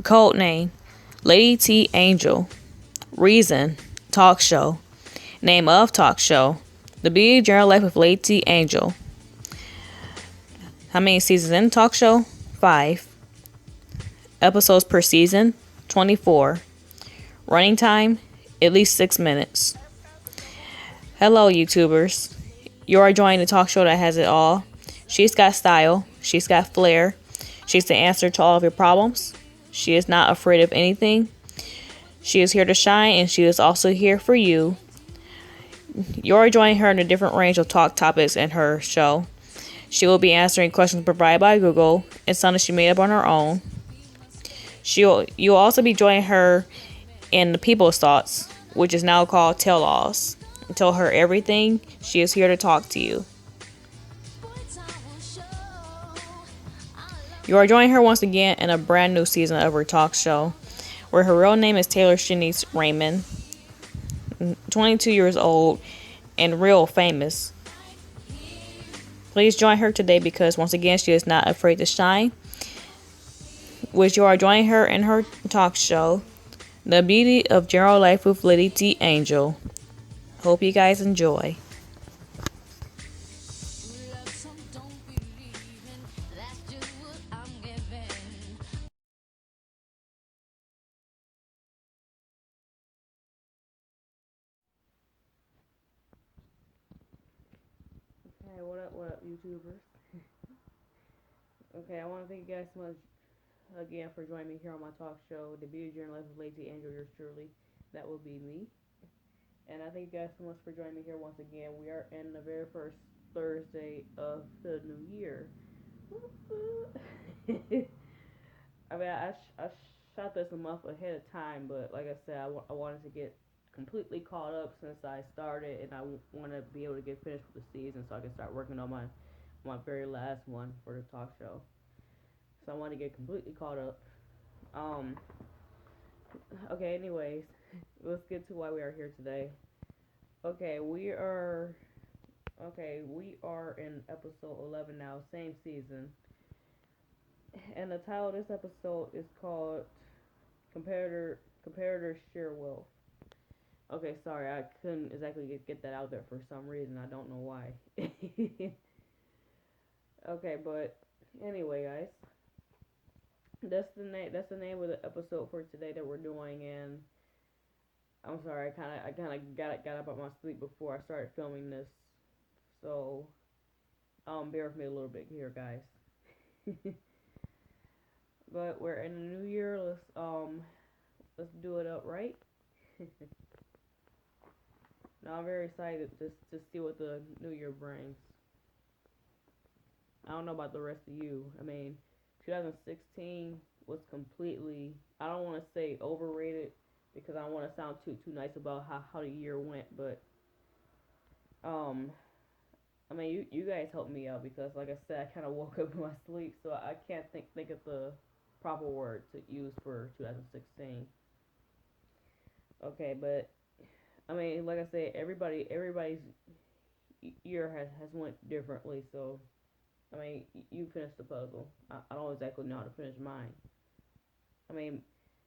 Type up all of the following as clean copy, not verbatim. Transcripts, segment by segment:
Code name LadyTAngel. Reason talk show. Name of talk show The Beauty Journal Life with LadyTAngel. How many seasons in the talk show? 5. Episodes per season? 24. Running time? At least 6 minutes. Hello, YouTubers. You are joining the talk show that has it all. She's got style. She's got flair. She's the answer to all of your problems. She is not afraid of anything. She is here to shine, and she is also here for you. You are joining her in a different range of talk topics in her show. She will be answering questions provided by Google and some that she made up on her own. You'll also be joining her in the People's Thoughts, which is now called Tell-Alls. Tell her everything. She is here to talk to you. You are joining her once again in a brand new season of her talk show, where her real name is Taylor Shanice Raymond, 22 years old, and real famous. Please join her today because once again she is not afraid to shine. Which you are joining her in her talk show, The Beauty of General Life with LadyTAngel. Hope you guys enjoy. Hey, what up, YouTubers? Okay, I want to thank you guys so much again for joining me here on my talk show, The Beauty Journal Life with LadyTAngel, yours truly. That will be me. And I thank you guys so much for joining me here once again. We are in the very first Thursday of the new year. I mean, I shot this a month ahead of time, but like I said, I wanted to get completely caught up since I started, and I want to be able to get finished with the season so I can start working on my very last one for the talk show. So I want to get completely caught up. Um. Okay. Anyways, let's get to why we are here today. Okay, we are in episode 11 now, same season. And the title of this episode is called Competitors Share Wealth. Okay, sorry, I couldn't exactly get that out there for some reason. I don't know why. Okay, but anyway, guys, that's the name of the episode for today that we're doing. And I'm sorry, I kind of got up out my sleep before I started filming this, so bear with me a little bit here, guys. But we're in a new year. Let's do it up right. Now I'm very excited to see what the new year brings. I don't know about the rest of you. I mean, 2016 was completely, I don't want to say overrated because I don't want to sound too nice about how the year went, but um I mean you guys helped me out because like I said I kind of woke up in my sleep, so I can't think of the proper word to use for 2016. Okay, but I mean like I said everybody's year has went differently, so I mean, you finished the puzzle. I don't exactly know how to finish mine. I mean,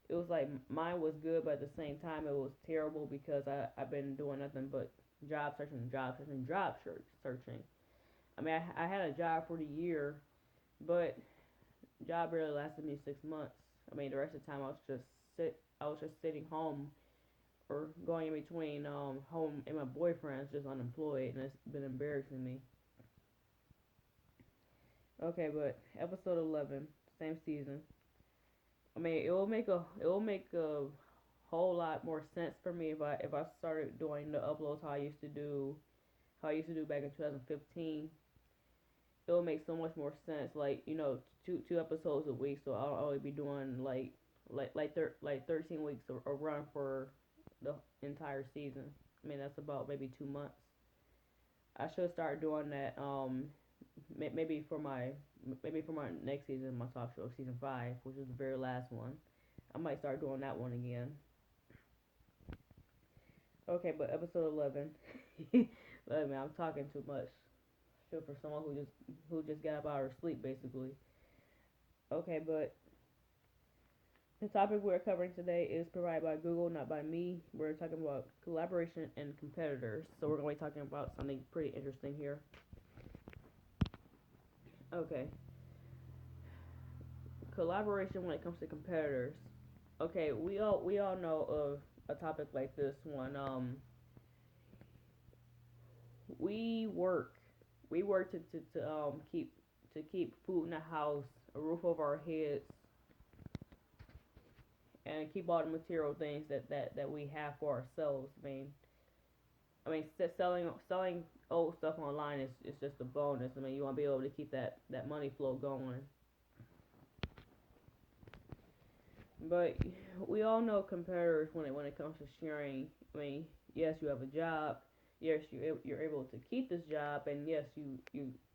it was like mine was good, but at the same time, it was terrible because I've been doing nothing but job searching. I mean, I had a job for the year, but job barely lasted me 6 months. I mean, the rest of the time I was just sitting home or going in between home and my boyfriend's just unemployed, and it's been embarrassing me. Okay, but episode 11, same season. I mean, it will make a whole lot more sense for me if I started doing the uploads how I used to do back in 2015. It will make so much more sense. Like two episodes a week, so I'll only be doing like 13 weeks a run for the entire season. I mean, that's about maybe 2 months. I should start doing that. Maybe for my next season, my talk show, season 5, which is the very last one. I might start doing that one again. Okay, but episode 11. Let me, I'm talking too much. Feel for someone who just got up out of sleep, basically. Okay, but The topic we're covering today is provided by Google, not by me. We're talking about collaboration and competitors. So we're going to be talking about something pretty interesting here. Okay. Collaboration when it comes to competitors. Okay, we all know of a topic like this one. We work to keep food in the house, a roof over our heads, and keep all the material things that we have for ourselves. I mean, selling old stuff online is just a bonus. I mean, you want to be able to keep that money flow going. But we all know competitors when it comes to sharing. I mean, yes, you have a job. Yes, you're able to keep this job, and yes, you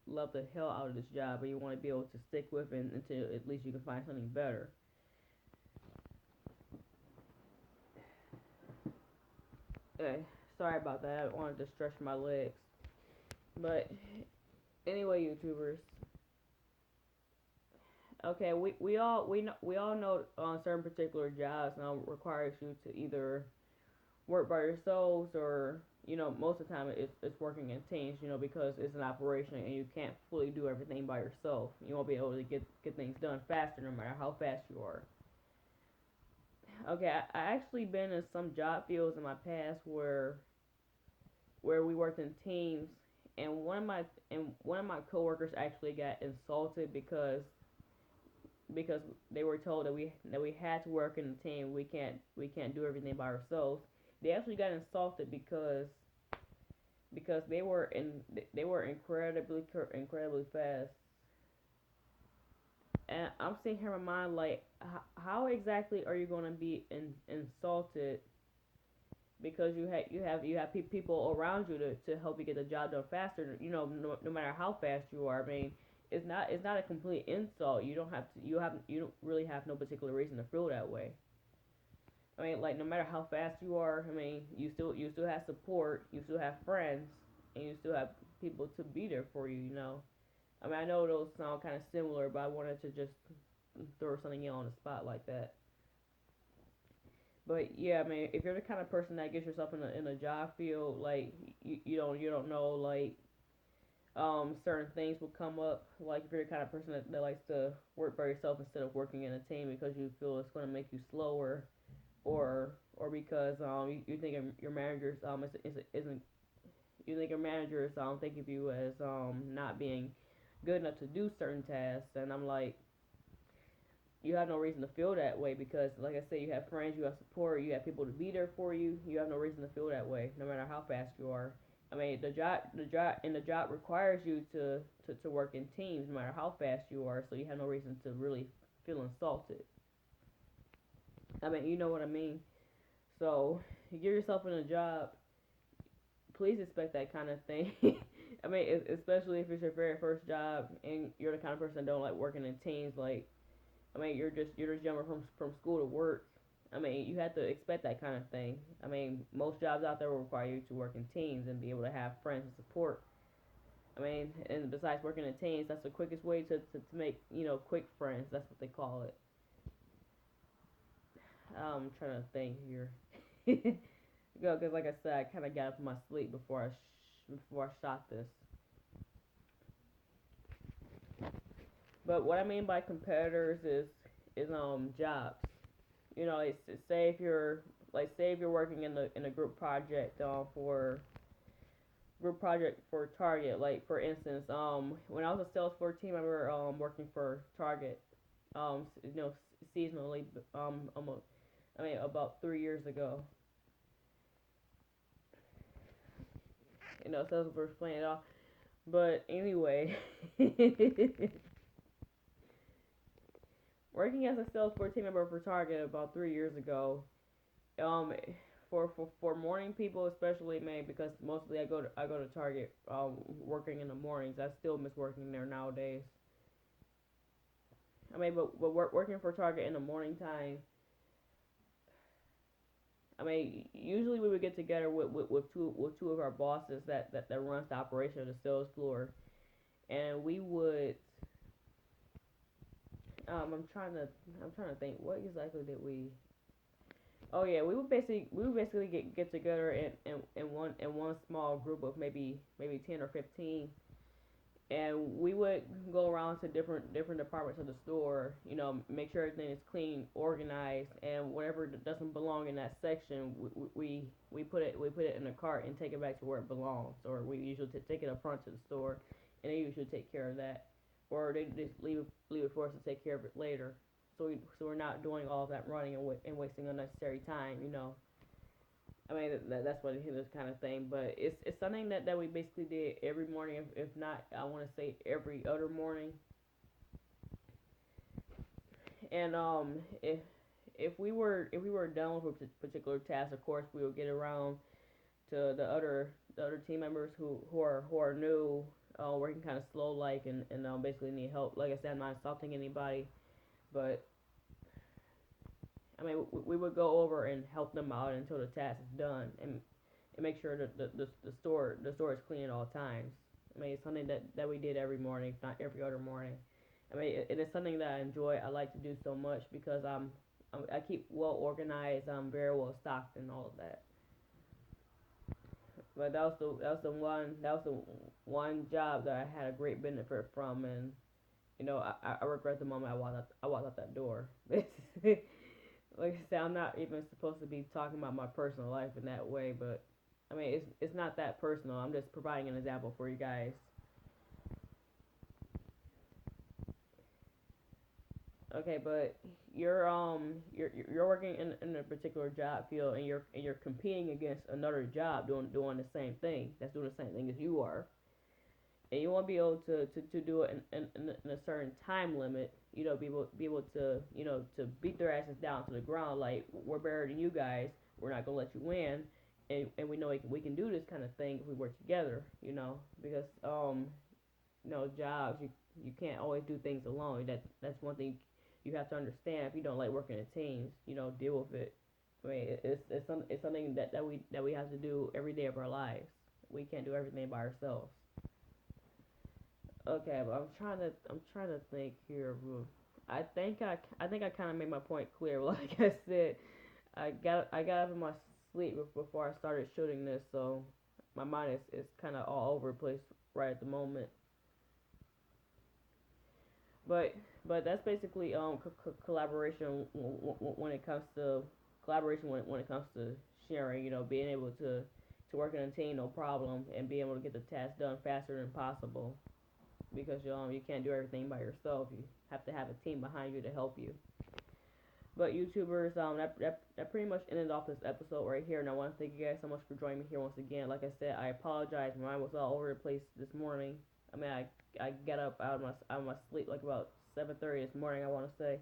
love the hell out of this job, but you want to be able to stick with it until at least you can find something better. Okay, sorry about that. I wanted to stretch my legs. But anyway, YouTubers. Okay, we all know certain particular jobs now requires you to either work by yourselves or most of the time it's working in teams, because it's an operation and you can't fully do everything by yourself. You won't be able to get things done faster no matter how fast you are. Okay, I actually been in some job fields in my past where we worked in teams, and one of my coworkers actually got insulted because they were told that we had to work in a team. We can't do everything by ourselves. They actually got insulted because they were incredibly fast. And I'm sitting here in my mind like, how exactly are you going to be insulted because you have people around you to help you get the job done faster. No matter how fast you are. I mean, it's not a complete insult. You don't really have no particular reason to feel that way. I mean, like no matter how fast you are, I mean, you still have support, you still have friends, and you still have people to be there for you. I mean, I know those sound kind of similar, but I wanted to just throw something in on the spot like that. But yeah, I mean, if you're the kind of person that gets yourself in a job field, like you don't know, like certain things will come up. Like if you're the kind of person that likes to work by yourself instead of working in a team because you feel it's going to make you slower, or because you think your manager's isn't you think your manager is think of you as not being good enough to do certain tasks. And I'm like, you have no reason to feel that way because, like I said, you have friends, you have support, you have people to be there for you. You have no reason to feel that way, no matter how fast you are. I mean, the job requires you to work in teams, no matter how fast you are. So you have no reason to really feel insulted. I mean, you know what I mean. So you give yourself in a job, please expect that kind of thing. I mean, especially if it's your very first job and you're the kind of person that don't like working in teams. Like, I mean, you're just jumping from school to work. I mean, you have to expect that kind of thing. I mean, most jobs out there will require you to work in teams and be able to have friends and support. I mean, and besides working in teams, that's the quickest way to make quick friends. That's what they call it. I'm trying to think here. Go, because like I said, I kind of got up from my sleep before I shot this. But what I mean by competitors is jobs. Say if you're working in a group project for Target. Like for instance, when I was a sales for team member, working for Target, seasonally, almost, I mean about 3 years ago. Sales were playing it off. But anyway, working as a sales support team member for Target about 3 years ago, um, for morning people especially, man, because mostly I go to Target, working in the mornings. I still miss working there nowadays. I mean, but working for Target in the morning time. I mean, usually we would get together with two of our bosses that runs the operation of the sales floor, and I'm trying to think. What exactly did we? Oh yeah, we would basically get together in one small group of maybe 10 or 15, and we would go around to different departments of the store. Make sure everything is clean, organized, and whatever doesn't belong in that section, we put it in a cart and take it back to where it belongs. Or we usually take it up front to the store, and they usually take care of that, or they just leave it for us to take care of it later. So we're not doing all of that running and wasting unnecessary time. I mean, that's what it is, kind of thing. But it's something that we basically did every morning. If not, I want to say every other morning. And if we were done with a particular task, of course we would get around to the other team members who are new, working kind of slow, like, and basically need help. Like I said, I'm not insulting anybody, but I mean, we would go over and help them out until the task is done, and make sure that the store is clean at all times. I mean, it's something that we did every morning, if not every other morning. I mean, it is something that I enjoy. I like to do so much because I keep well organized. I'm very well stocked and all of that. But that was the one job that I had a great benefit from, and I regret the moment I walked out that door. Like I said, I'm not even supposed to be talking about my personal life in that way, but I mean, it's not that personal. I'm just providing an example for you guys. Okay, but you're working in a particular job field, and you're competing against another job doing the same thing, that's doing the same thing as you are, and you want to be able to do it in a certain time limit. Be able to to beat their asses down to the ground, like, we're better than you guys. We're not gonna let you win, and we know we can do this kind of thing if we work together. Because jobs, you can't always do things alone. That's one thing you have to understand. If you don't like working in teams, deal with it. I mean, it's something that we have to do every day of our lives. We can't do everything by ourselves. Okay, but I'm trying to think here. I think I kind of made my point clear. Like I said, I got up in my sleep before I started shooting this, so my mind is kind of all over the place right at the moment. But that's basically collaboration when it comes to collaboration when it comes to sharing. Being able to work in a team, no problem, and being able to get the task done faster than possible. Because you can't do everything by yourself. You have to have a team behind you to help you. But YouTubers, that pretty much ended off this episode right here, and I want to thank you guys so much for joining me here once again. Like I said, I apologize. Mine was all over the place this morning. I mean, I got up out of my sleep like about 7:30 this morning, I want to say.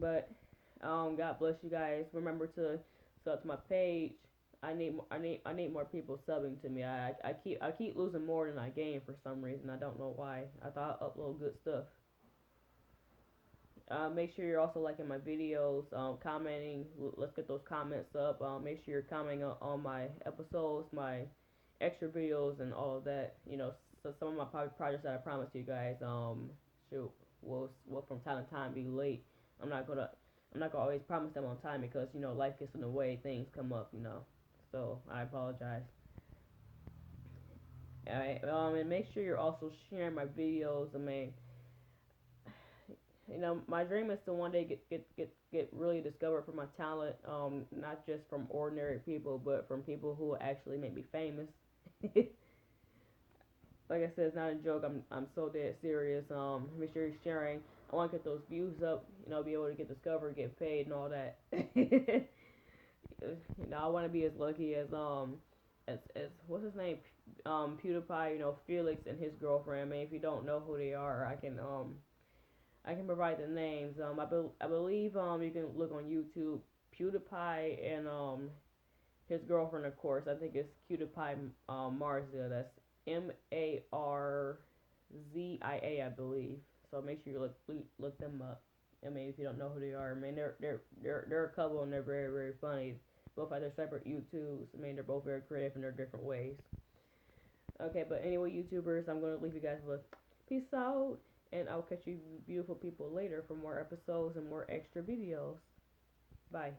But God bless you guys. Remember to sub to my page. I need more people subbing to me. I keep losing more than I gain for some reason. I don't know why. I thought I upload good stuff. Make sure you're also liking my videos, commenting. Let's get those comments up. Make sure you're commenting on my episodes, my extra videos, and all of that. So some of my projects that I promised you guys, shoot, will from time to time be late. I'm not gonna I'm not gonna always promise them on time because life gets in the way, things come up. So I apologize. Alright, and make sure you're also sharing my videos. I mean, my dream is to one day get really discovered for my talent, not just from ordinary people, but from people who actually make me famous. Like I said, it's not a joke. I'm so dead serious. Make sure you're sharing. I want to get those views up. Be able to get discovered, get paid, and all that. I want to be as lucky as what's his name, PewDiePie. Felix and his girlfriend. I mean, if you don't know who they are, I can provide the names. I believe you can look on YouTube, PewDiePie and his girlfriend, of course. I think it's PewDiePie Marzia. That's Marzia, I believe. So make sure you look them up. I mean, if you don't know who they are, I mean they're a couple and they're very very funny. Both have their separate YouTubes. I mean they're both very creative in their different ways. Okay, but anyway, YouTubers, I'm gonna leave you guys with peace out And I'll catch you beautiful people later for more episodes and more extra videos. Bye.